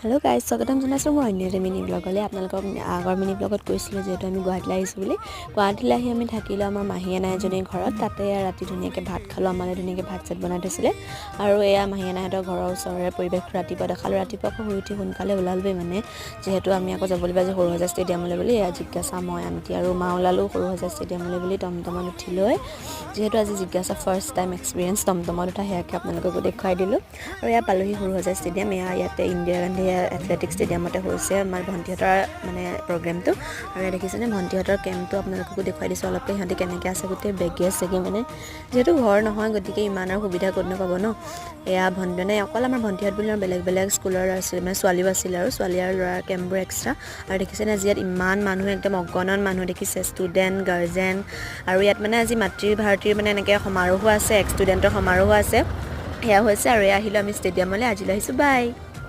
hello' guys স্বাগতম জনাইছোঁ মোৰ অন্য এটা মিনি ব্লগলৈ আপোনালোকক আগৰ মিনি ব্লগত কৈছিলোঁ যিহেতু আমি গুৱাহাটীলৈ আহিছোঁ বুলি গুৱাহাটীলৈ আহি আমি থাকিলোঁ আমাৰ মাহী আনা এজনীৰ ঘৰত তাতে ৰাতি ধুনীয়াকৈ ভাত খালোঁ আমালৈ ধুনীয়াকৈ ভাত চাত বনাই থৈছিলে আৰু এয়া মাহী আনাহঁতৰ ঘৰৰ ওচৰৰে পৰিৱেশটো ৰাতিপুৱা দেখালোঁ ৰাতিপুৱা আকৌ শুই উঠি সোনকালে ওলালোৱেই মানে যিহেতু আমি আকৌ যাব লাগিব আজি সৰুসজাই ষ্টেডিয়ামলৈ বুলি এয়া জিজ্ঞাসা মই আণ্টি আৰু মা ওলালোঁ সৰুসজাই ষ্টেডিয়ামলৈ বুলি টমটমত উঠি লৈ যিহেতু আজি জিজ্ঞাসা ফাৰ্ষ্ট টাইম এক্সপিৰিয়েঞ্চ টমটমত উঠা সেয়াকে আপোনালোককো দেখুৱাই দিলোঁ আৰু এয়া পালোহি সৰুসজাই ষ্টেডিয়াম এয়া ইয়াতে ইন্দিৰা গান্ধী এথলেটিক ষ্টেডিয়ামতে হৈছে আমাৰ ভণ্টিহঁতৰ মানে প্ৰগ্ৰেমটো আৰু ইয়াত দেখিছেনে ভণ্টিহঁতৰ কেম্পটো আপোনালোককো দেখুৱাই দিছোঁ অলপকৈ সিহঁতি কেনেকৈ আছে গোটেই বেগী আছেগৈ মানে যিহেতু ঘৰ নহয় গতিকে ইমান আৰু সুবিধা ক'ত নাপাব ন এয়া মানে অকল আমাৰ ভণ্টিহঁত বুলি বেলেগ বেলেগ স্কুলৰ আছিলে মানে ছোৱালীও আছিলে আৰু ছোৱালী আৰু ল'ৰাৰ কেম্পবোৰ এক্সট্ৰা আৰু দেখিছেনে আজি ইয়াত ইমান মানুহ একদম অগণন মানুহ দেখিছে ষ্টুডেণ্ট গাৰ্জেন আৰু ইয়াত মানে আজি মাতৃ ভাৰতীৰ মানে এনেকৈ সমাৰোহ আছে এক্স ষ্টুডেণ্টৰ সমাৰোহ আছে সেয়া হৈছে আৰু এয়া আহিলোঁ আমি ষ্টেডিয়ামলৈ আজিলৈ আহিছোঁ বাই